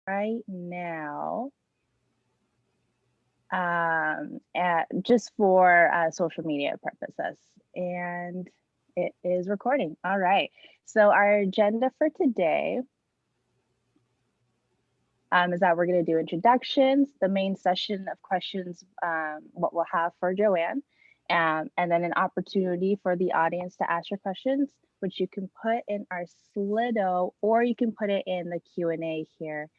right now just for social media purposes. And it is recording. All right. So our agenda for today is that we're going to do introductions, the main session of questions, what we'll have for Joann, and then an opportunity for the audience to ask your questions, which you can put in our Slido, or you can put it in the Q&A here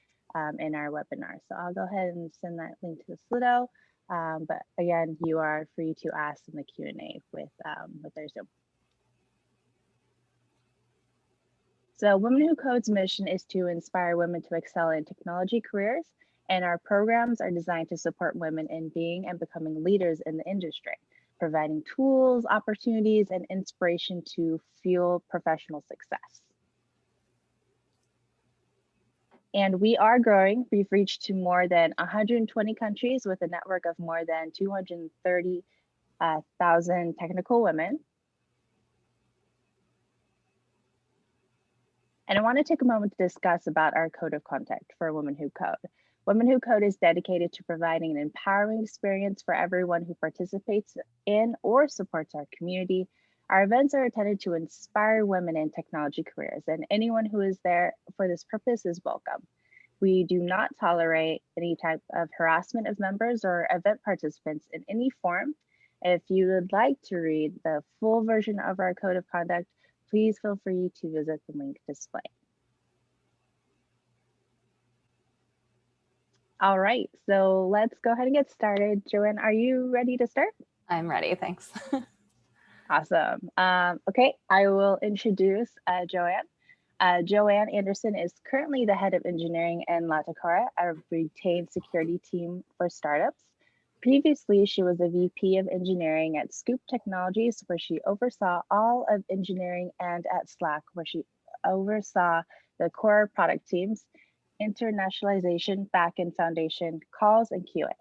in our webinar. So I'll go ahead and send that link to the Slido. But again, you are free to ask in the Q&A with their Zoom. So Women Who Code's mission is to inspire women to excel in technology careers, and our programs are designed to support women in being and becoming leaders in the industry, providing tools, opportunities, and inspiration to fuel professional success. And we are growing. We've reached to more than 120 countries with a network of more than 230,000 technical women. And I want to take a moment to discuss about our code of conduct for Women Who Code. Women Who Code is dedicated to providing an empowering experience for everyone who participates in or supports our community. Our events are intended to inspire women in technology careers, and anyone who is there for this purpose is welcome. We do not tolerate any type of harassment of members or event participants in any form. If you would like to read the full version of our code of conduct, please feel free to visit the link displayed. All right, so let's go ahead and get started. Joann, are you ready to start? I'm ready, thanks. Awesome. Okay, I will introduce Joann. Joann Anderson is currently the head of engineering in Latacora, a retained security team for startups. Previously, she was a VP of engineering at Scoop Technologies, where she oversaw all of engineering, and at Slack, where she oversaw the core product teams, internationalization, backend foundation, calls, and QA.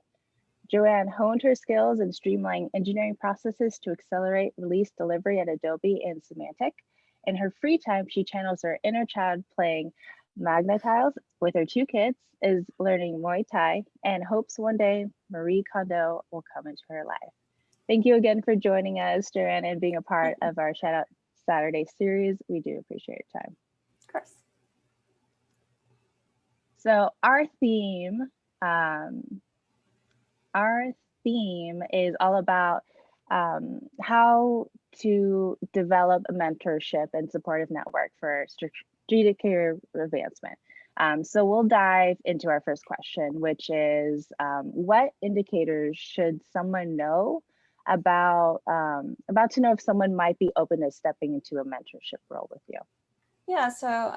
Joann honed her skills in streamlining engineering processes to accelerate release delivery at Adobe and Symantec. In her free time, she channels her inner child playing Magnetiles with her 2 kids, is learning Muay Thai, and hopes one day Marie Kondo will come into her life. Thank you again for joining us, Joann, and being a part of our Shout Out Saturday series. We do appreciate your time. Of course. So our theme is all about how to develop a mentorship and supportive network for strategic career advancement. So we'll dive into our first question, which is what indicators should someone know about to know if someone might be open to stepping into a mentorship role with you? Yeah, so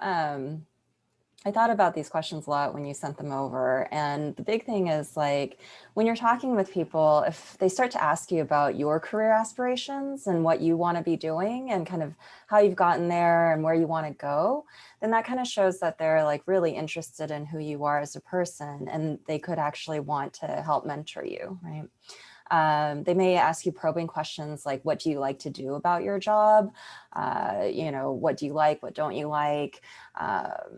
I thought about these questions a lot when you sent them over. And the big thing is, like, when you're talking with people, if they start to ask you about your career aspirations and what you want to be doing and kind of how you've gotten there and where you want to go, then that kind of shows that they're like really interested in who you are as a person, and they could actually want to help mentor you, right? They may ask you probing questions like, what do you like to do about your job? What do you like? What don't you like? How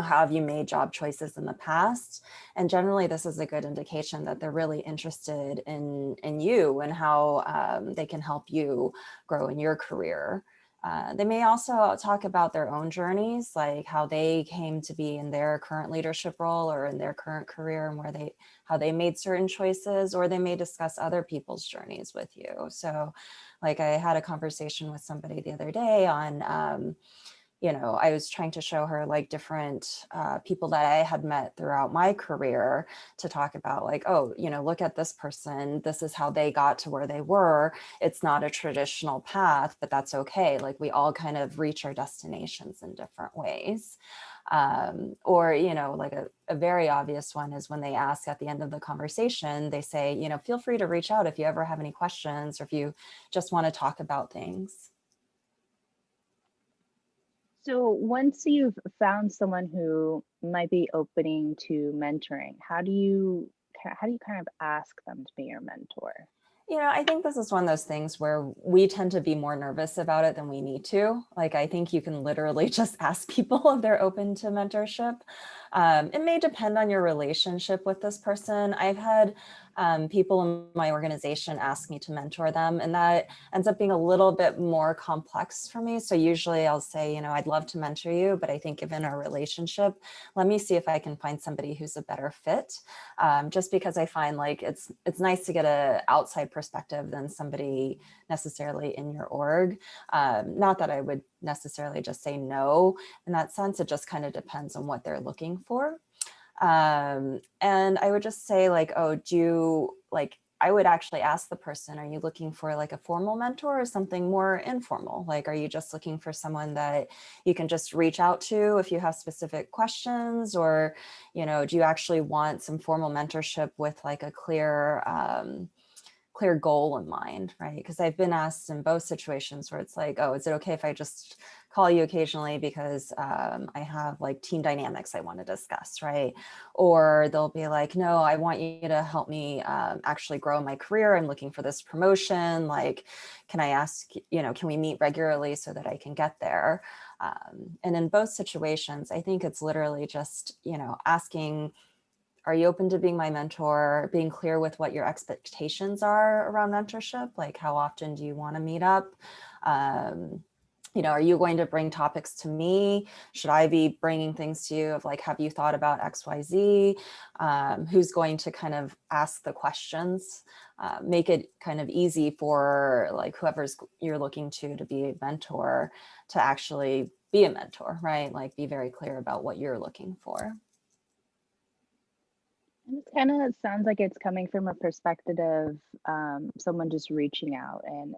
have you made job choices in the past? And generally, this is a good indication that they're really interested in you and how they can help you grow in your career. They may also talk about their own journeys, like how they came to be in their current leadership role or in their current career, and how they made certain choices, or they may discuss other people's journeys with you. So like I had a conversation with somebody the other day on I was trying to show her like different people that I had met throughout my career to talk about like, oh, look at this person. This is how they got to where they were. It's not a traditional path, but that's okay. Like we all kind of reach our destinations in different ways. Or like a very obvious one is when they ask at the end of the conversation, they say, feel free to reach out if you ever have any questions or if you just want to talk about things. So once you've found someone who might be opening to mentoring, how do you kind of ask them to be your mentor? I think this is one of those things where we tend to be more nervous about it than we need to. Like, I think you can literally just ask people if they're open to mentorship. It may depend on your relationship with this person. I've had people in my organization ask me to mentor them, and that ends up being a little bit more complex for me. So usually I'll say, you know, I'd love to mentor you, but I think given our relationship, let me see if I can find somebody who's a better fit. Just because I find like it's nice to get an outside perspective than somebody necessarily in your org. Not that I would necessarily just say no in that sense. It just kind of depends on what they're looking for. And I would just say like, oh, do you like, I would actually ask the person, are you looking for like a formal mentor or something more informal? Like, are you just looking for someone that you can just reach out to if you have specific questions? Or, you know, do you actually want some formal mentorship with like a clear goal in mind, right? Because I've been asked in both situations where it's like, oh, is it okay if I just call you occasionally because I have like team dynamics I want to discuss, right? Or they'll be like, no, I want you to help me actually grow my career. I'm looking for this promotion. Like, can I ask, you know, can we meet regularly so that I can get there? And in both situations, I think it's literally just, you know, asking, are you open to being my mentor, being clear with what your expectations are around mentorship? Like, how often do you want to meet up? You know, are you going to bring topics to me? Should I be bringing things to you of like, have you thought about XYZ? Who's going to kind of ask the questions? Make it kind of easy for like whoever's you're looking to be a mentor to actually be a mentor, right? Like be very clear about what you're looking for. And it kind of sounds like it's coming from a perspective of someone just reaching out and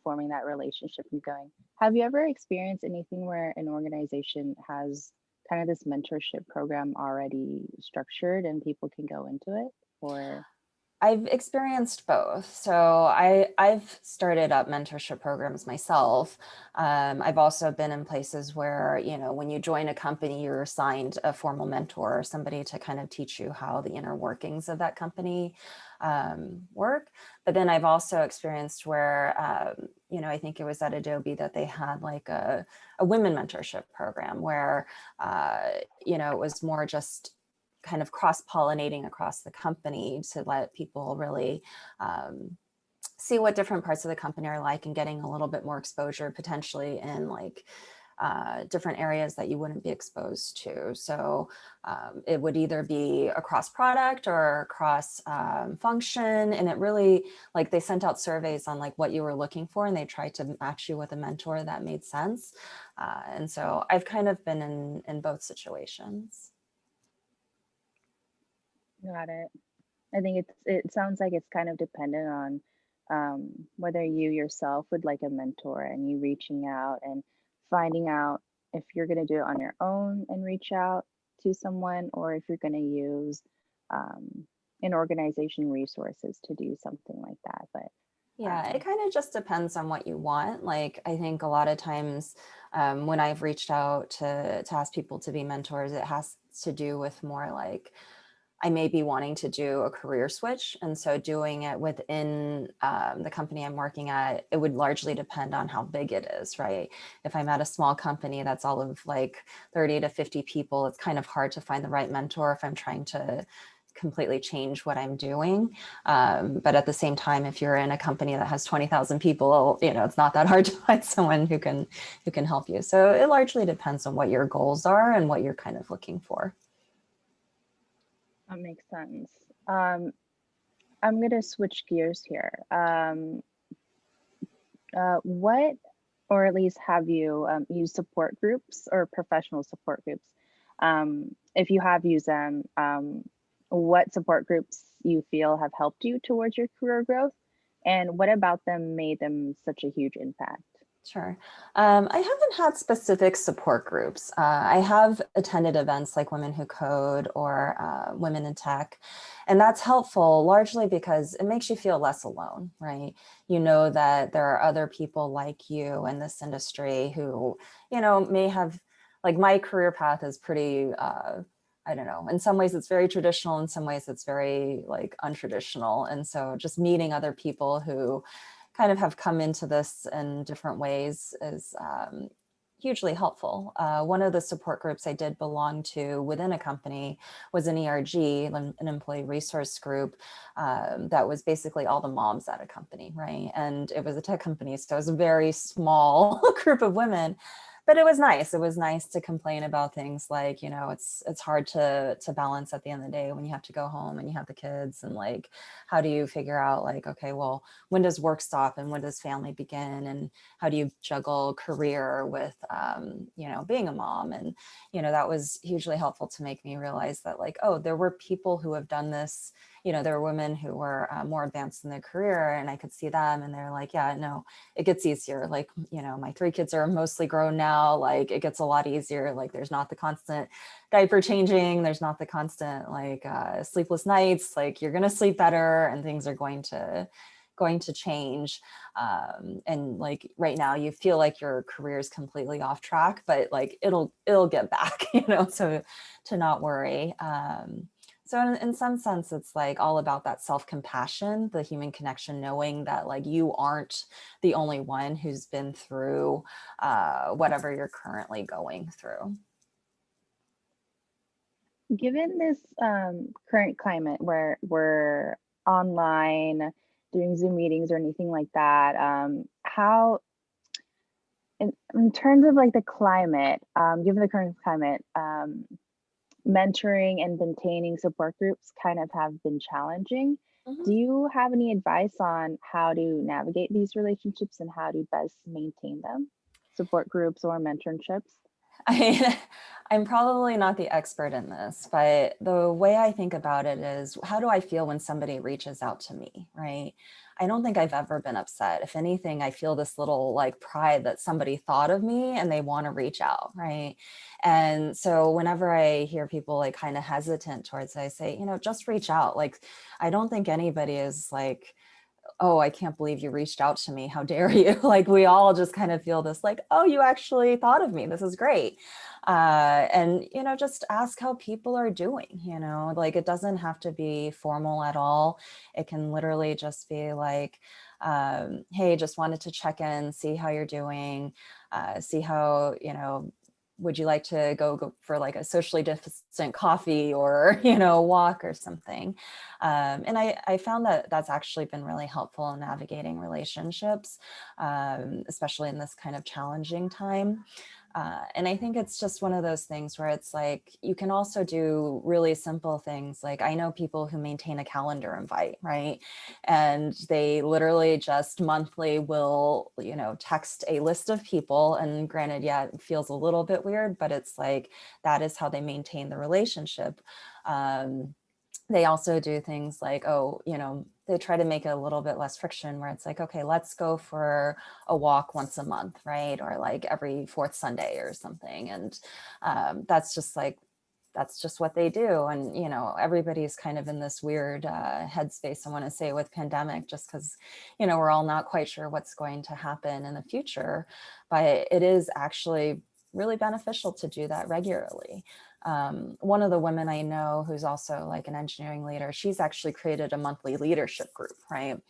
forming that relationship and going. Have you ever experienced anything where an organization has kind of this mentorship program already structured and people can go into it? Or I've experienced both. So I've started up mentorship programs myself. I've also been in places where, you know, when you join a company, you're assigned a formal mentor or somebody to kind of teach you how the inner workings of that company work. But then I've also experienced where, you know, I think it was at Adobe that they had like a women mentorship program where, you know, it was more just kind of cross-pollinating across the company to let people really see what different parts of the company are like and getting a little bit more exposure potentially in like different areas that you wouldn't be exposed to. So it would either be across product or across function. And it really, like they sent out surveys on like what you were looking for and they tried to match you with a mentor that made sense. And so I've kind of been in both situations. got it. I think it sounds like it's kind of dependent on whether you yourself would like a mentor and you reaching out and finding out if you're going to do it on your own and reach out to someone, or if you're going to use an organization resources to do something like that. But yeah, it kind of just depends on what you want. Like, I think a lot of times when I've reached out to ask people to be mentors, it has to do with more like, I may be wanting to do a career switch. And so doing it within the company I'm working at, it would largely depend on how big it is, right? If I'm at a small company that's all of like 30 to 50 people, it's kind of hard to find the right mentor if I'm trying to completely change what I'm doing. But at the same time, if you're in a company that has 20,000 people, you know, it's not that hard to find someone who can help you. So it largely depends on what your goals are and what you're kind of looking for. that makes sense. I'm going to switch gears here. What, or at least have you used support groups or professional support groups? If you have used them, what support groups you feel have helped you towards your career growth? And what about them made them such a huge impact? Sure. I haven't had specific support groups. I have attended events like Women Who Code or Women in Tech, and that's helpful largely because it makes you feel less alone, right? You know that there are other people like you in this industry who, you know, may have, like my career path is pretty, I don't know, in some ways it's very traditional, in some ways it's very like untraditional. And so just meeting other people who kind of have come into this in different ways is, hugely helpful. One of the support groups I did belong to within a company was an ERG, an employee resource group, that was basically all the moms at a company, right? And it was a tech company, so it was a very small group of women. But it was nice. It was nice to complain about things like, you know, it's hard to balance at the end of the day when you have to go home and you have the kids, and like, how do you figure out like, okay, well, when does work stop and when does family begin, and how do you juggle career with, you know, being a mom? And, you know, that was hugely helpful to make me realize that like, oh, there were people who have done this. You know, there were women who were more advanced in their career, and I could see them and they're like, yeah, no, it gets easier. Like, you know, my 3 kids are mostly grown now. Like, it gets a lot easier. Like, there's not the constant diaper changing. There's not the constant like sleepless nights. Like, you're going to sleep better and things are going to change. And like right now you feel like your career is completely off track, but like it'll get back, you know, so to not worry. So in some sense, it's like all about that self-compassion, the human connection, knowing that like you aren't the only one who's been through whatever you're currently going through. Given this current climate where we're online, doing Zoom meetings or anything like that, how, in terms of like the climate, given the current climate, mentoring and maintaining support groups kind of have been challenging. Mhm. Do you have any advice on how to navigate these relationships and how to best maintain them? Support groups or mentorships? I, I'm probably not the expert in this, but the way I think about it is, how do I feel when somebody reaches out to me, right? I don't think I've ever been upset. If anything, I feel this little like pride that somebody thought of me and they want to reach out, right? And so whenever I hear people like kind of hesitant towards it, I say, you know, just reach out. Like, I don't think anybody is like, oh, I can't believe you reached out to me. How dare you? Like, we all just kind of feel this like, oh, you actually thought of me. This is great. And, you know, just ask how people are doing, you know, like it doesn't have to be formal at all. It can literally just be like, hey, just wanted to check in, see how you're doing, see how, you know, would you like to go for like a socially distant coffee or, you know, walk or something? And I found that that's actually been really helpful in navigating relationships, especially in this kind of challenging time. And I think it's just one of those things where it's like, you can also do really simple things. Like, I know people who maintain a calendar invite, right? And they literally just monthly will, you know, text a list of people. And granted, yeah, it feels a little bit weird, but it's like, that is how they maintain the relationship. They also do things like, oh, you know, they try to make it a little bit less friction, where it's like, okay, let's go for a walk once a month, right? Or like every fourth Sunday or something. And that's just what they do. And, you know, everybody's kind of in this weird headspace, I want to say, with pandemic, just because, you know, we're all not quite sure what's going to happen in the future. But it is actually really beneficial to do that regularly. One of the women I know who's also like an engineering leader, she's actually created a monthly leadership group, right?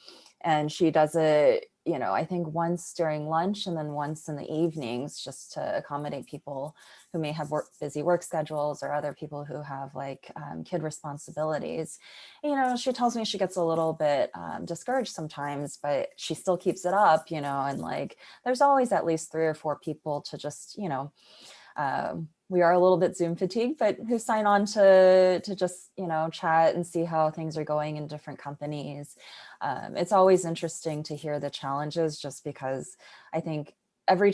And she does it, you know, I think once during lunch and then once in the evenings, just to accommodate people who may have busy work schedules, or other people who have like kid responsibilities. You know, she tells me she gets a little bit discouraged sometimes, but she still keeps it up, you know, and like there's always at least 3 or 4 people to just, you know, we are a little bit Zoom fatigued, but who sign on to just, you know, chat and see how things are going in different companies. It's always interesting to hear the challenges, just because I think every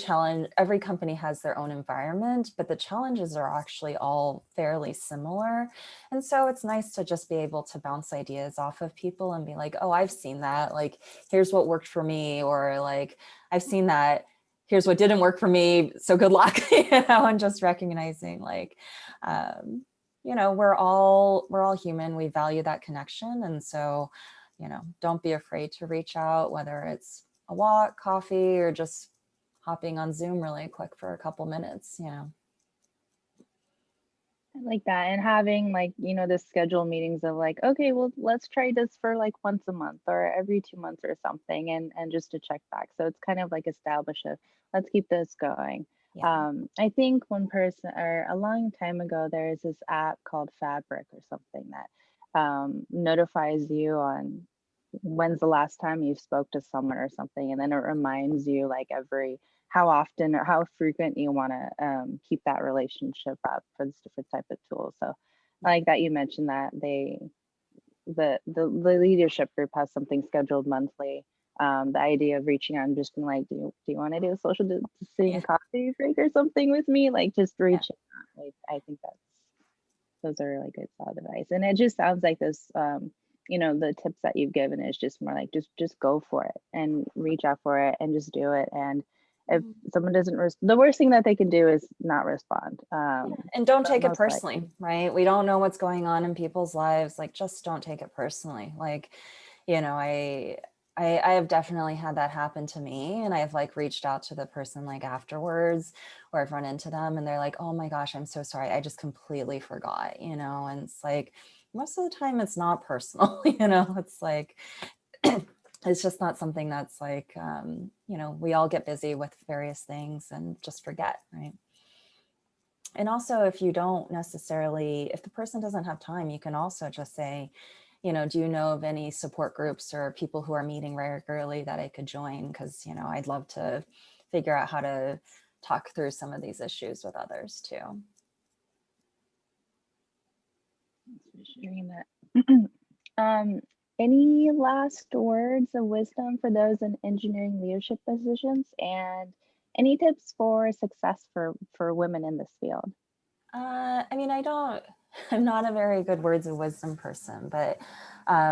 company has their own environment, but the challenges are actually all fairly similar. And so it's nice to just be able to bounce ideas off of people and be like, oh, I've seen that. Like, here's what worked for me, or like, I've seen that. Here's what didn't work for me. So good luck, you know, and just recognizing like, you know, we're all human. We value that connection. And so, you know, don't be afraid to reach out, whether it's a walk, coffee, or just hopping on Zoom really quick for a couple minutes, you know. I like that. And having like, you know, the scheduled meetings of like, okay, well, let's try this for like once a month or every 2 months or something, and just to check back. So it's kind of like establish a, let's keep this going. Yeah. I think one person, or a long time ago, there is this app called Fabric or something that notifies you on when's the last time you spoke to someone or something, and then it reminds you like every how often or how frequent you want to keep that relationship up for this different type of tools. So I Yeah. like that you mentioned that the leadership group has something scheduled monthly. The idea of reaching out and just being like, do you want to do a social distancing Yeah. coffee break or something with me? Like just Yeah. reaching out. Like I think those are really good solid advice. And it just sounds like this the tips that you've given is just more like just go for it and reach out for it and just do it. And if Mhm. someone doesn't the worst thing that they can do is not respond. Yeah. And don't But take it most likely. personally, right? We don't know what's going on in people's lives. Like, just don't take it personally. Like, I have definitely had that happen to me, and I've like reached out to the person like afterwards, or I've run into them and they're like, oh my gosh, I'm so sorry, I just completely forgot, and it's like most of the time it's not personal. It's like it's just not something that's like we all get busy with various things and just forget, right? And also, if you don't necessarily, if the person doesn't have time, you can also just say, do you know of any support groups or people who are meeting regularly that I could join? Because, I'd love to figure out how to talk through some of these issues with others too. Sharing that. um, any last words of wisdom for those in engineering leadership positions, and any tips for success for women in this field? I mean, I'm not a very good words of wisdom person, but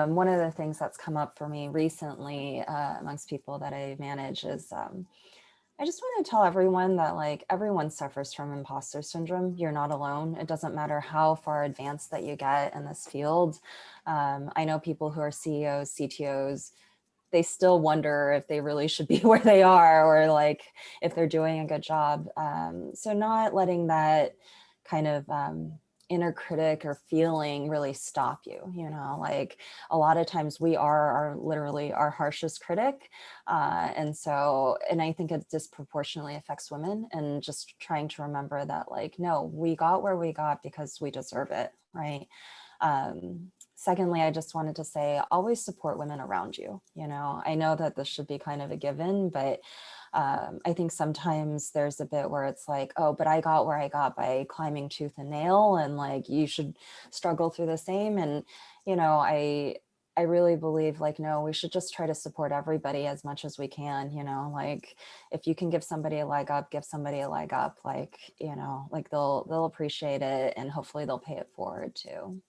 one of the things that's come up for me recently amongst people that I manage is I just want to tell everyone that like everyone suffers from imposter syndrome. You're not alone. It doesn't matter how far advanced that you get in this field. I know people who are CEOs, CTOs, they still wonder if they really should be where they are, or like if they're doing a good job. So not letting that kind of inner critic or feeling really stop you. Like a lot of times we are literally our harshest critic. And I think it disproportionately affects women, and just trying to remember that like, no, we got where we got because we deserve it, right? Secondly, I just wanted to say, always support women around you. I know that this should be kind of a given, but I think sometimes there's a bit where it's like, oh, but I got where I got by climbing tooth and nail, and like you should struggle through the same. And I really believe like, no, we should just try to support everybody as much as we can. Like if you can give somebody a leg up, give somebody a leg up. Like like they'll appreciate it, and hopefully they'll pay it forward too.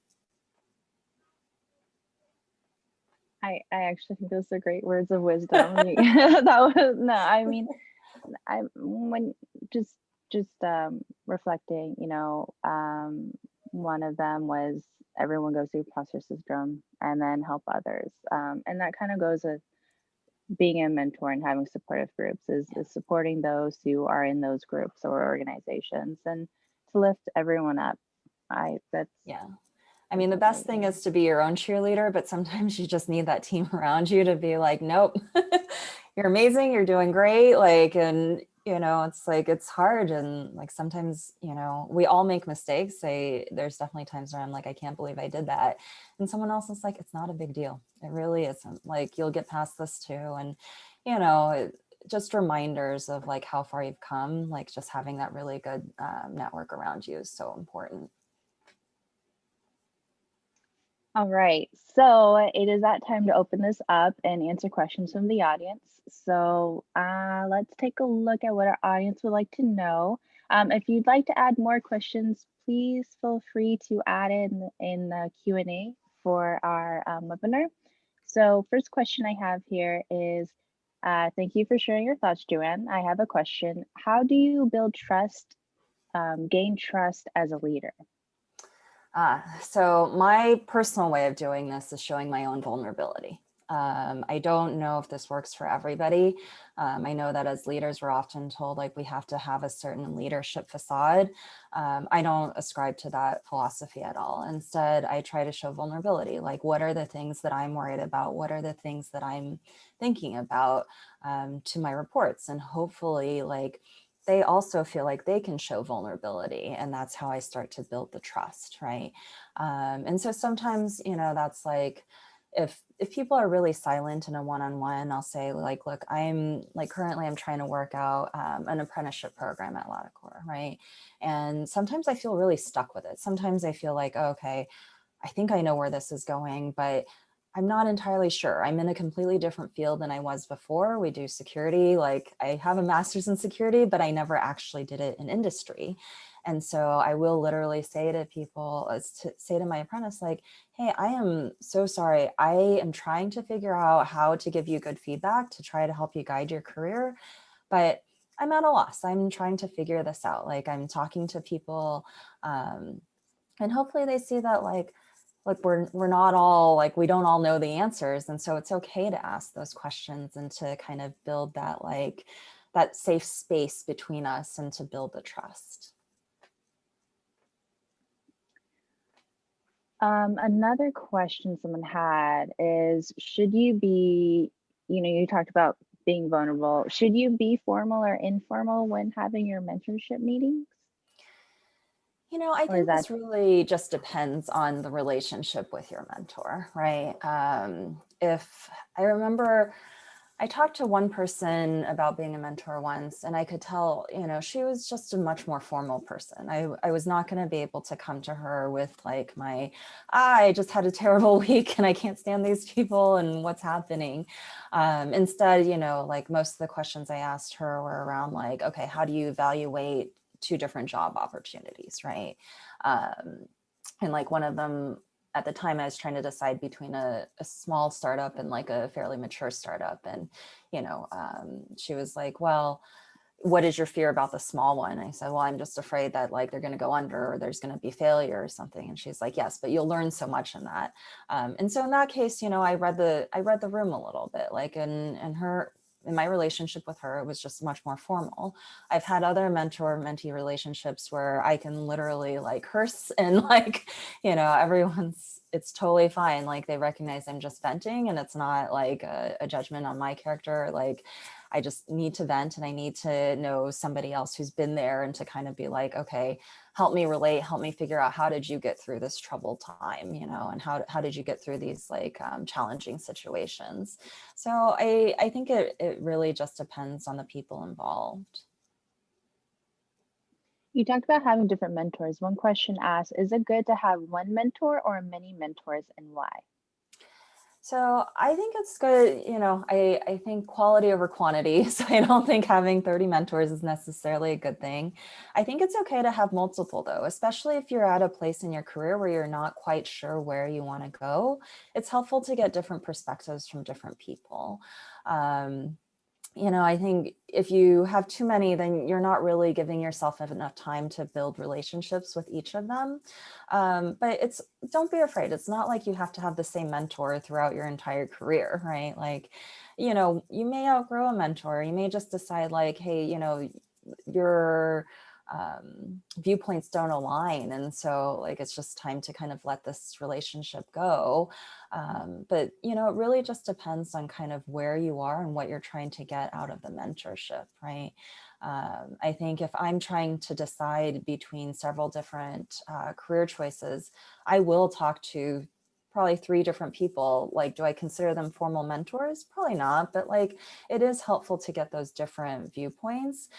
I actually think those are great words of wisdom. That was no, I mean, I when just reflecting, one of them was everyone goes through imposter syndrome and then help others. And that kind of goes with being a mentor and having supportive groups is supporting those who are in those groups or organizations and to lift everyone up. I Yeah. I mean, the best thing is to be your own cheerleader, but sometimes you just need that team around you to be like, nope, you're amazing, you're doing great. Like, and it's like, it's hard. And like, sometimes, we all make mistakes. There's definitely times where I'm like, I can't believe I did that. And someone else is like, it's not a big deal. It really isn't. Like, you'll get past this too. And, just reminders of like how far you've come, like just having that really good network around you is so important. All right, so it is that time to open this up and answer questions from the audience. So let's take a look at what our audience would like to know. If you'd like to add more questions, please feel free to add in the Q&A for our webinar. So first question I have here is, thank you for sharing your thoughts, Joanne. I have a question. How do you build trust, gain trust as a leader? So my personal way of doing this is showing my own vulnerability. I don't know if this works for everybody. I know that as leaders, we're often told like we have to have a certain leadership facade. I don't ascribe to that philosophy at all. Instead, I try to show vulnerability. Like, what are the things that I'm worried about? What are the things that I'm thinking about to my reports? And hopefully, like, they also feel like they can show vulnerability, and that's how I start to build the trust, right? And so sometimes, that's like, if people are really silent in a one-on-one, I'll say like, look, I'm like, currently I'm trying to work out an apprenticeship program at Latacora, right? And sometimes I feel really stuck with it. Sometimes I feel like, oh, okay, I think I know where this is going, but I'm not entirely sure. I'm in a completely different field than I was before. We do security. Like, I have a master's in security, but I never actually did it in industry. And so I will literally say to people, say to my apprentice, like, hey, I am so sorry. I am trying to figure out how to give you good feedback to try to help you guide your career, but I'm at a loss. I'm trying to figure this out. Like, I'm talking to people, and hopefully they see that, like we're not all like, we don't all know the answers. And so it's okay to ask those questions and to kind of build that, like, that safe space between us and to build the trust. Another question someone had is, should you be, you talked about being vulnerable. Should you be formal or informal when having your mentorship meetings? I Or is think that this really just depends on the relationship with your mentor, right? If I remember, I talked to one person about being a mentor once, and I could tell, she was just a much more formal person. I was not going to be able to come to her with like I just had a terrible week and I can't stand these people and what's happening. Instead, like, most of the questions I asked her were around like, okay, how do you evaluate two different job opportunities, right? And like, one of them, at the time, I was trying to decide between a small startup and like a fairly mature startup. And, she was like, well, what is your fear about the small one? And I said, well, I'm just afraid that like they're going to go under, or there's going to be failure or something. And she's like, yes, but you'll learn so much in that. And so in that case, I read the room a little bit, like, in my relationship with her, it was just much more formal. I've had other mentor-mentee relationships where I can literally like curse and like, it's totally fine. Like, they recognize I'm just venting, and it's not like a judgment on my character. Like, I just need to vent, and I need to know somebody else who's been there, and to kind of be like, okay, help me relate, help me figure out, how did you get through this troubled time, and how did you get through these like challenging situations? So I think it really just depends on the people involved. you talked about having different mentors? One question asked, is it good to have one mentor or many mentors, and why? So I think it's good, I think quality over quantity. So I don't think having 30 mentors is necessarily a good thing. I think it's okay to have multiple though, especially if you're at a place in your career where you're not quite sure where you want to go. It's helpful to get different perspectives from different people. I think if you have too many, then you're not really giving yourself enough time to build relationships with each of them. But don't be afraid. It's not like you have to have the same mentor throughout your entire career, right? Like, you may outgrow a mentor. You may just decide like, hey, your viewpoints don't align. And so like, it's just time to kind of let this relationship go. But, it really just depends on kind of where you are and what you're trying to get out of the mentorship, right? I think if I'm trying to decide between several different career choices, I will talk to probably 3 different people. Like, do I consider them formal mentors? Probably not, but like, it is helpful to get those different viewpoints.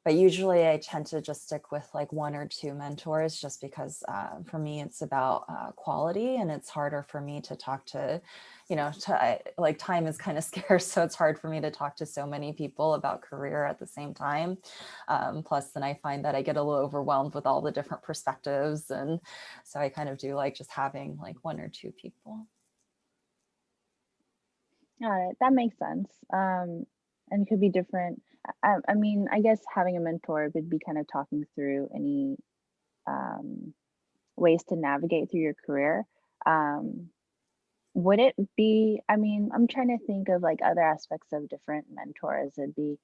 But usually I tend to just stick with like 1 or 2 mentors, just because for me, it's about quality, and it's harder for me to talk to, like, time is kind of scarce. So it's hard for me to talk to so many people about career at the same time. Plus, then I find that I get a little overwhelmed with all the different perspectives. And so I kind of do like just having like 1 or 2 people. Got it. That makes sense. And it could be different. I mean, I guess having a mentor would be kind of talking through any ways to navigate through your career. Um, would it be, I mean, I'm trying to think of like other aspects of different mentors. It'd be,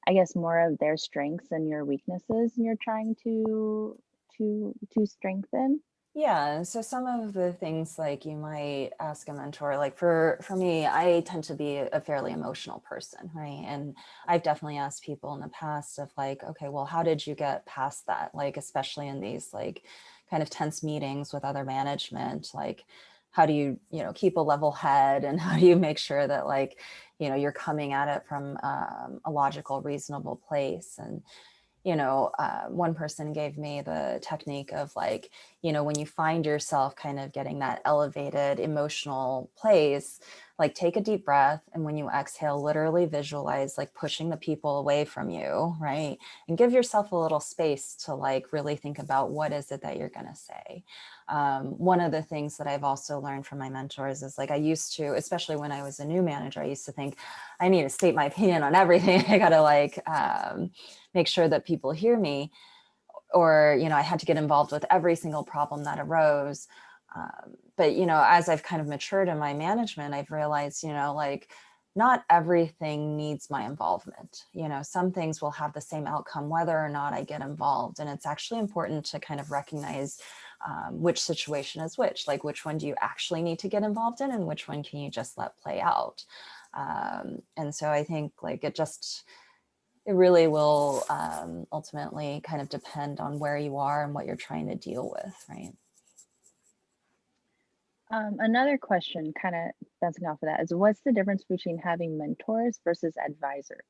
I guess, more of their strengths and your weaknesses, and you're trying to strengthen. Yeah, so some of the things like you might ask a mentor, like for me, I tend to be a fairly emotional person, right? And I've definitely asked people in the past of like, okay, well, how did you get past that? Like, especially in these like kind of tense meetings with other management, like how do you, keep a level head, and how do you make sure that like, you're coming at it from a logical, reasonable place? And one person gave me the technique of like, when you find yourself kind of getting that elevated emotional place, like take a deep breath. And when you exhale, literally visualize like pushing the people away from you, right? And give yourself a little space to like really think about what is it that you're going to say. One of the things that I've also learned from my mentors is like, I used to, especially when I was a new manager, I used to think I need to state my opinion on everything. I got to like, make sure that people hear me, or I had to get involved with every single problem that arose. But as I've kind of matured in my management, I've realized like not everything needs my involvement. Some things will have the same outcome whether or not I get involved, and it's actually important to kind of recognize which situation is which, like which one do you actually need to get involved in and which one can you just let play out. And so I think like it really will ultimately kind of depend on where you are and what you're trying to deal with, right? Another question, kind of bouncing off of that, is what's the difference between having mentors versus advisors?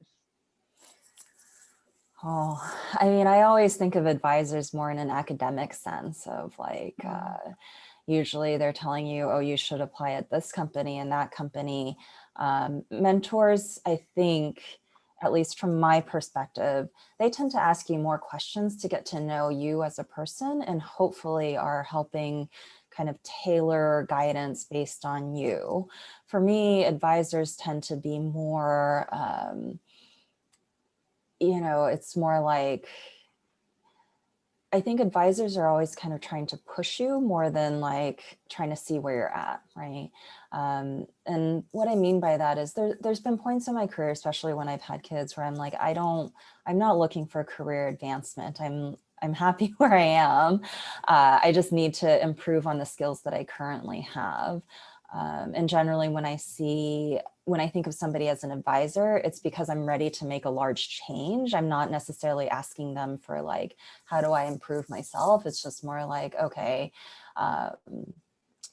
Oh, I mean, I always think of advisors more in an academic sense of like, Mm. usually they're telling you, oh, you should apply at this company and that company. Mentors, I think, at least from my perspective, they tend to ask you more questions to get to know you as a person, and hopefully are helping kind of tailor guidance based on you. For me, advisors tend to be more, it's more like, I think advisors are always kind of trying to push you more than like trying to see where you're at, right? And what I mean by that is there's been points in my career, especially when I've had kids, where I'm like, I'm not looking for career advancement. I'm happy where I am. I just need to improve on the skills that I currently have. And generally when I think of somebody as an advisor, it's because I'm ready to make a large change. I'm not necessarily asking them for like, how do I improve myself? It's just more like, okay,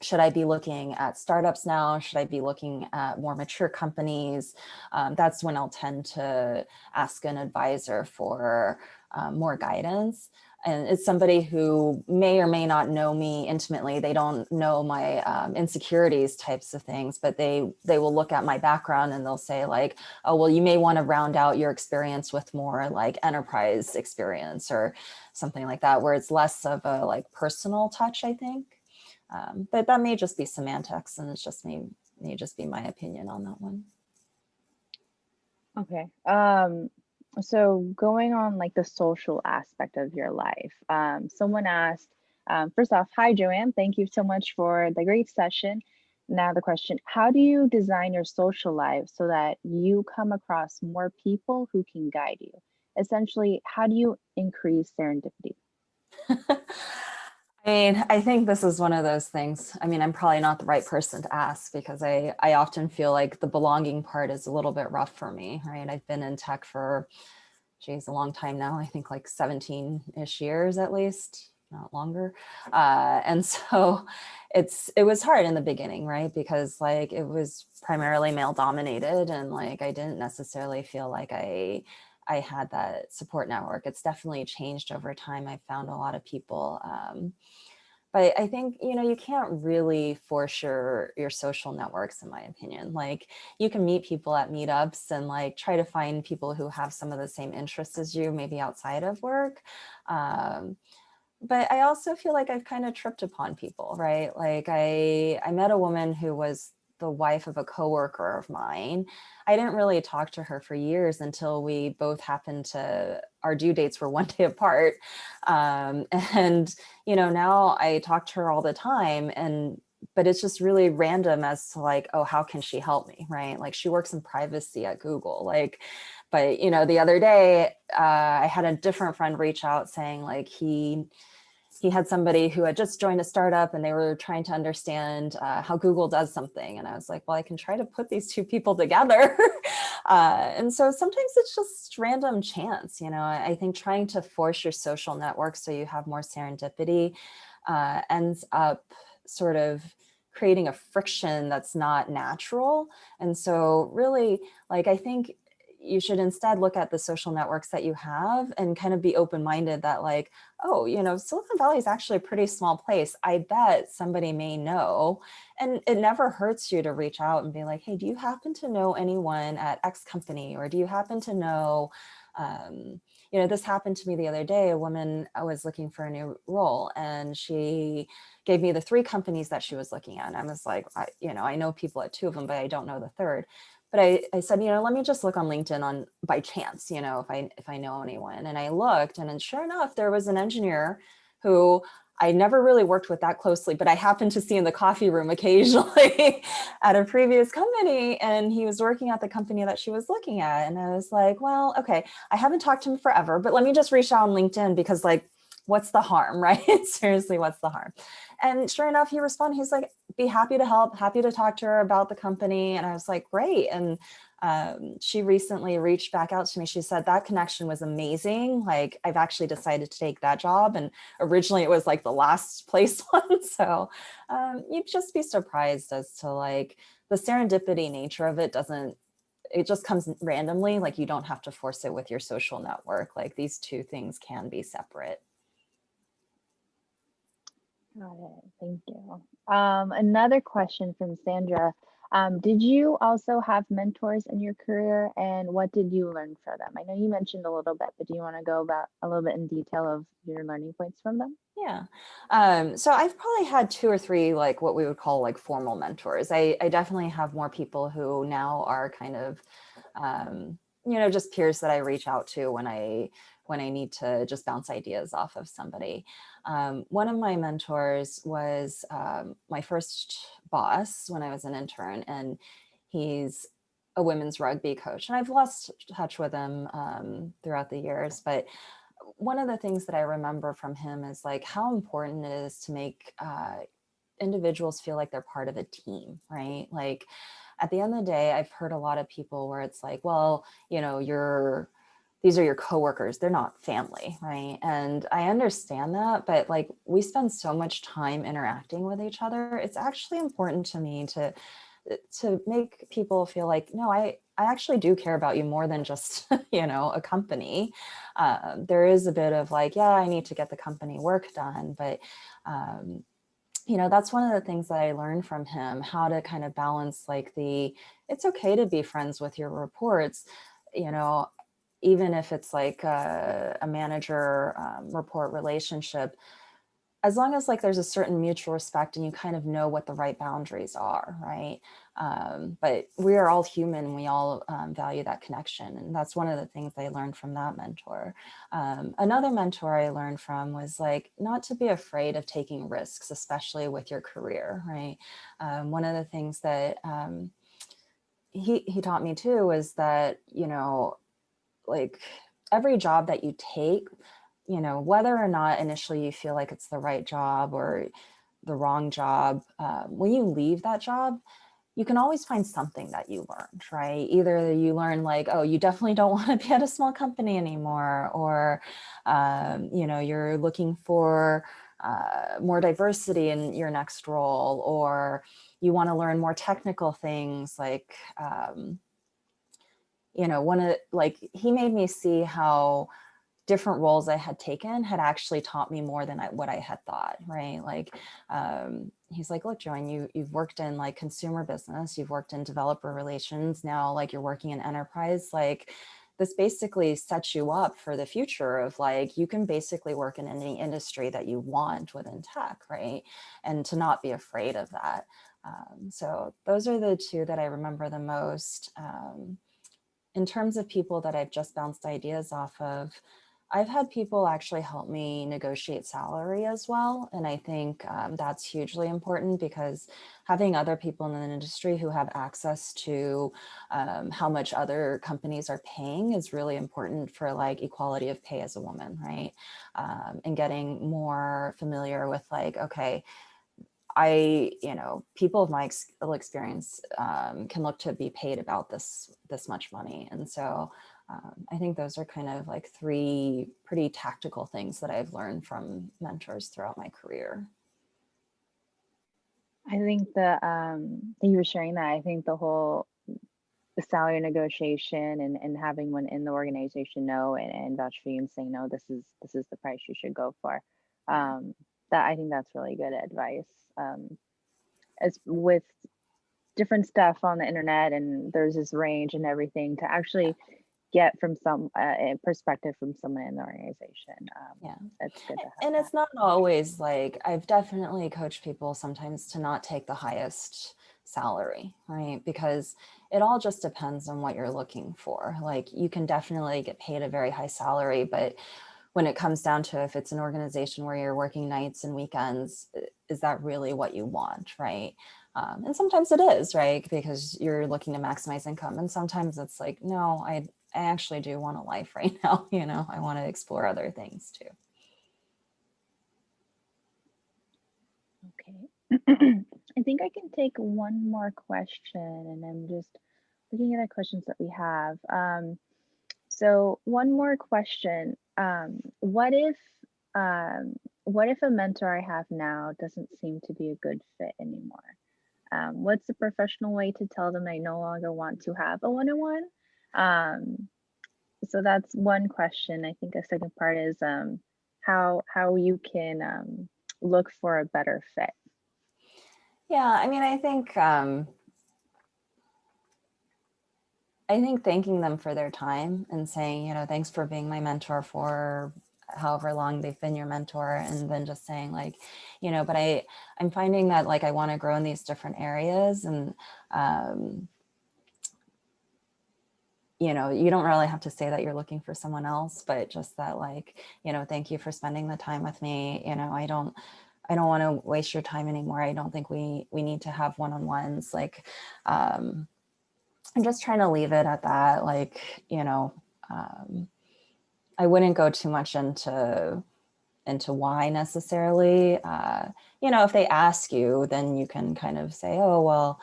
should I be looking at startups now? Should I be looking at more mature companies? That's when I'll tend to ask an advisor for more guidance. And it's somebody who may or may not know me intimately. They don't know my insecurities types of things, but they will look at my background and they'll say like, oh, well, you may want to round out your experience with more like enterprise experience or something like that, where it's less of a like personal touch, I think. But that may just be semantics, and it's just may just be my opinion on that one. Okay. So going on like the social aspect of your life, someone asked, first off, hi, Joanne. Thank you so much for the great session. Now the question, how do you design your social life so that you come across more people who can guide you? Essentially, how do you increase serendipity? I mean, I think this is one of those things. I mean, I'm probably not the right person to ask because I often feel like the belonging part is a little bit rough for me, right? I've been in tech for, geez, a long time now. I think like 17-ish years at least, not longer. And so it was hard in the beginning, right? Because like it was primarily male dominated, and like I didn't necessarily feel like I had that support network. It's definitely changed over time. I've found a lot of people. But I think, you can't really force your social networks, in my opinion. Like you can meet people at meetups and like try to find people who have some of the same interests as you, maybe outside of work. But I also feel like I've kind of tripped upon people, right? Like I met a woman who was the wife of a coworker of mine. I didn't really talk to her for years until we both happened to, our due dates were one day apart. And, now I talk to her all the time, but it's just really random as to like, oh, how can she help me? Right? Like she works in privacy at Google. Like, but the other day I had a different friend reach out saying like he had somebody who had just joined a startup and they were trying to understand how Google does something. And I was like, well, I can try to put these two people together. And so sometimes it's just random chance. I think trying to force your social network so you have more serendipity ends up sort of creating a friction that's not natural. And so really, I think you should instead look at the social networks that you have and kind of be open-minded that oh, Silicon Valley is actually a pretty small place. I bet somebody may know. And it never hurts you to reach out and be like, hey, do you happen to know anyone at X company? Or do you happen to know, this happened to me the other day. A woman was looking for a new role and she gave me the 3 companies that she was looking at. And I was like, I know people at 2 of them, but I don't know the third. But I said, let me just look on LinkedIn by chance, if I know anyone. And I looked, and then sure enough, there was an engineer who I never really worked with that closely, but I happened to see in the coffee room occasionally at a previous company. And he was working at the company that she was looking at. And I was like, well, okay, I haven't talked to him forever, but let me just reach out on LinkedIn because what's the harm, right? Seriously, what's the harm? And sure enough, he responded. He's like, be happy to help, happy to talk to her about the company. And I was like, great. And she recently reached back out to me. She said that connection was amazing. I've actually decided to take that job. And originally it was the last place one. So you'd just be surprised as to the serendipity nature of it it just comes randomly. You don't have to force it with your social network. These two things can be separate. Got it. Thank you. Another question from Sandra. Did you also have mentors in your career, and what did you learn from them? I know you mentioned a little bit, but do you want to go about a little bit in detail of your learning points from them? Yeah. So I've probably had 2 or 3, what we would call formal mentors. I definitely have more people who now are kind of, just peers that I reach out to when I need to just bounce ideas off of somebody. One of my mentors was my first boss when I was an intern, and he's a women's rugby coach. And I've lost touch with him throughout the years, but one of the things that I remember from him is how important it is to make individuals feel like they're part of a team, right? At the end of the day, I've heard a lot of people where it's well, these are your coworkers, they're not family, right? And I understand that, but we spend so much time interacting with each other. It's actually important to me to make people feel no, I actually do care about you more than just, a company. There is a bit of yeah, I need to get the company work done. But, that's one of the things that I learned from him, how to kind of balance it's okay to be friends with your reports, even if it's a manager report relationship, as long as there's a certain mutual respect and you kind of know what the right boundaries are, right? But we are all human. We all value that connection. And that's one of the things I learned from that mentor. Another mentor I learned from was not to be afraid of taking risks, especially with your career, right? One of the things that he taught me too was that, every job that you take, whether or not initially you feel like it's the right job or the wrong job, when you leave that job, you can always find something that you learned, right? Either you learn oh, you definitely don't want to be at a small company anymore, or, you're looking for more diversity in your next role, or you want to learn more technical things he made me see how different roles I had taken had actually taught me more than what I had thought, right? He's like, look, Joann, you've worked in consumer business, you've worked in developer relations, now you're working in enterprise, this basically sets you up for the future of you can basically work in any industry that you want within tech, right? And to not be afraid of that. So those are the 2 that I remember the most. In terms of people that I've just bounced ideas off of, I've had people actually help me negotiate salary as well. And I think that's hugely important, because having other people in the industry who have access to how much other companies are paying is really important for like equality of pay as a woman, right? And getting more familiar with like, okay, people of my experience can look to be paid about this much money. And so I think those are kind of like 3 pretty tactical things that I've learned from mentors throughout my career. I think thank you for sharing that. I think the salary negotiation and having one in the organization know and vouch for you and saying, no, this is the price you should go for. Um, that I think that's really good advice. As with different stuff on the internet and there's this range and everything, to actually get from some perspective from someone in the organization. Yeah. It's good to have And that. it's not always like, I've definitely coached people sometimes to not take the highest salary, right? Because it all just depends on what you're looking for. Like you can definitely get paid a very high salary, but when it comes down to if it's an organization where you're working nights and weekends, is that really what you want, right? And sometimes it is, right? Because you're looking to maximize income. And sometimes it's like, no, I actually do want a life right now. You know, I want to explore other things too. Okay. I think I can take one more question, and I'm just looking at the questions that we have. So one more question. What if a mentor I have now doesn't seem to be a good fit anymore? What's the professional way to tell them I no longer want to have a one-on-one? So that's one question. I think a second part is how you can look for a better fit. Yeah, I mean, I think thanking them for their time and saying, you know, thanks for being my mentor for however long they've been your mentor. And then just saying like, you know, but I'm finding that like, I want to grow in these different areas. And, you know, you don't really have to say that you're looking for someone else, but just that like, you know, thank you for spending the time with me. You know, I don't want to waste your time anymore. I don't think we need to have one-on-ones. Like, I'm just trying to leave it at that. Like, you know, I wouldn't go too much into why necessarily. You know, if they ask you, then you can kind of say, oh, well,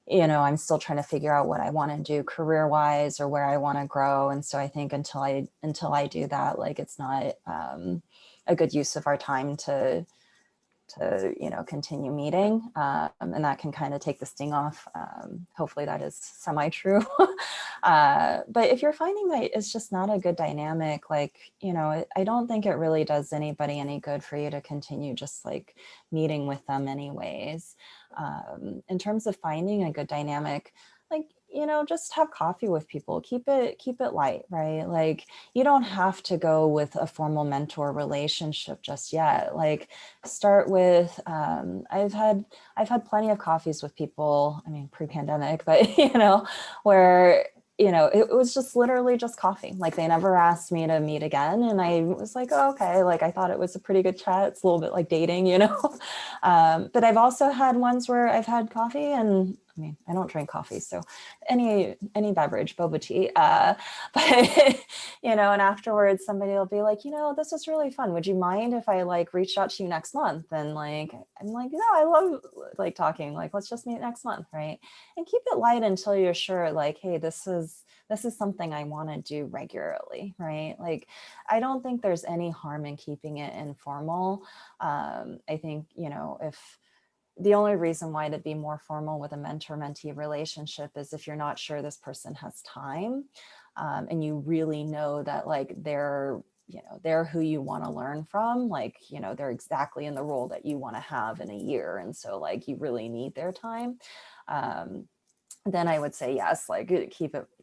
you know, I'm still trying to figure out what I want to do career-wise or where I want to grow. And so I think until I do that, like it's not a good use of our time to you know, continue meeting, and that can kind of take the sting off. Hopefully that is semi-true. But if you're finding that it's just not a good dynamic, like, you know, I don't think it really does anybody any good for you to continue just like meeting with them anyways. In terms of finding a good dynamic, like, you know, just have coffee with people, keep it light, right? Like you don't have to go with a formal mentor relationship just yet. Like start with, I've had plenty of coffees with people, I mean, pre-pandemic, but you know, where, you know, it was just literally just coffee. Like they never asked me to meet again. And I was like, oh, okay. Like I thought it was a pretty good chat. It's a little bit like dating, you know? But I've also had ones where I've had coffee and I mean, I don't drink coffee, so any beverage, boba tea. But you know, and afterwards somebody will be like, you know, this was really fun. Would you mind if I like reached out to you next month? And like, I'm like, no, I love like talking. Like, let's just meet next month, right? And keep it light until you're sure, like, hey, this is something I want to do regularly, right? Like, I don't think there's any harm in keeping it informal. I think, you know, if the only reason why to be more formal with a mentor-mentee relationship is if you're not sure this person has time, and you really know that like they're who you want to learn from, like, you know, they're exactly in the role that you want to have in a year. And so like you really need their time. Then I would say yes, like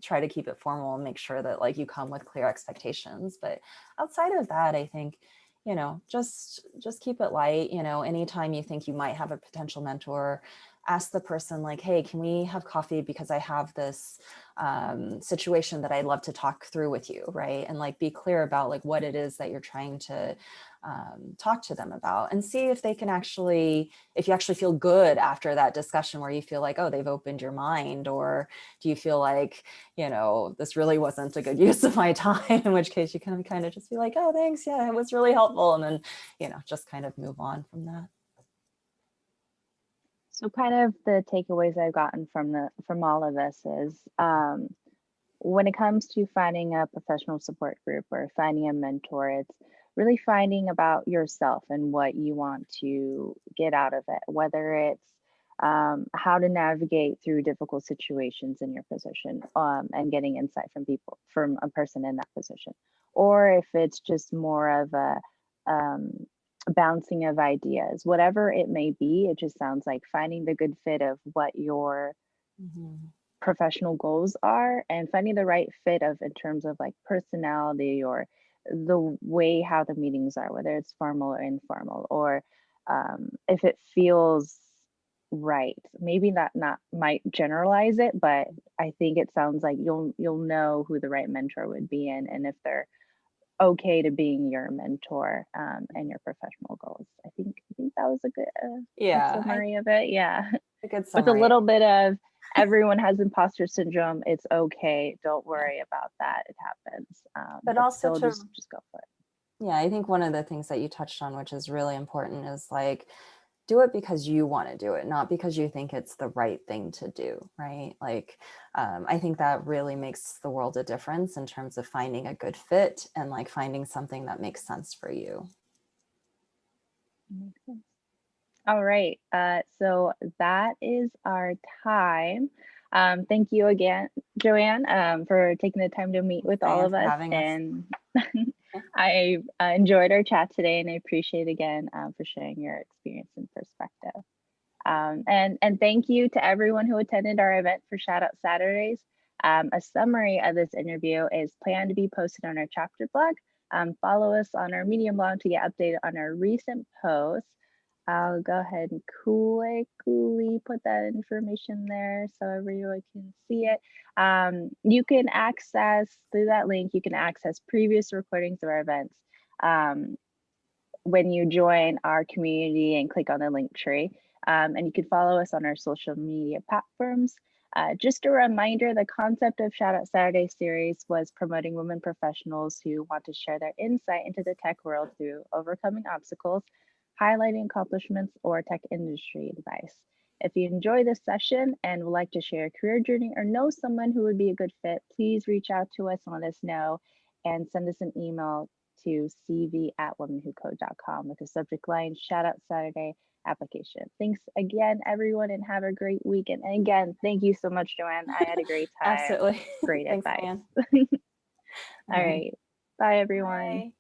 try to keep it formal and make sure that like you come with clear expectations. But outside of that, I think, you know, just keep it light. You know, anytime you think you might have a potential mentor, ask the person like, hey, can we have coffee because I have this situation that I'd love to talk through with you, right? And like be clear about like what it is that you're trying to talk to them about, and see if they can actually, if you actually feel good after that discussion where you feel like, oh, they've opened your mind, or do you feel like, you know, this really wasn't a good use of my time, in which case you can kind of just be like, oh, thanks, yeah, it was really helpful, and then, you know, just kind of move on from that. So kind of the takeaways I've gotten from all of this is when it comes to finding a professional support group or finding a mentor, it's really finding about yourself and what you want to get out of it, whether it's how to navigate through difficult situations in your position, and getting insight from a person in that position, or if it's just more of a bouncing of ideas, whatever it may be. It just sounds like finding the good fit of what your professional goals are, and finding the right fit of in terms of like personality, or the way how the meetings are, whether it's formal or informal, or if it feels right. Maybe that not might generalize it, but I think it sounds like you'll know who the right mentor would be in, and if they're okay to being your mentor, and your professional goals. I think that was a good summary of it. Yeah. A good With a summary. little bit of everyone has imposter syndrome. It's okay. Don't worry about that. It happens. But also still just go for it. Yeah, I think one of the things that you touched on, which is really important, is like, do it because you want to do it, not because you think it's the right thing to do, right? Like, I think that really makes the world a difference in terms of finding a good fit and like finding something that makes sense for you. Makes sense. All right. So that is our time. Thank you again, Joanne, for taking the time to meet with all Diane, of for us. having us. And I enjoyed our chat today, and I appreciate again for sharing your experience and perspective. And thank you to everyone who attended our event for Shout Out Saturdays. A summary of this interview is planned to be posted on our chapter blog. Follow us on our Medium blog to get updated on our recent posts. I'll go ahead and quickly put that information there so everyone can see it. You can access, through that link, you can access previous recordings of our events when you join our community and click on the link tree. And you can follow us on our social media platforms. Just a reminder, the concept of Shout Out Saturday series was promoting women professionals who want to share their insight into the tech world through overcoming obstacles, highlighting accomplishments, or tech industry advice. If you enjoy this session and would like to share a career journey or know someone who would be a good fit, please reach out to us and let us know, and send us an email to cv@womenwhocode.com with the subject line Shout Out Saturday application. Thanks again, everyone, and have a great weekend. And again, thank you so much, Joanne. I had a great time. Absolutely. Great Thanks, advice. Diane. All right. Bye, everyone. Bye.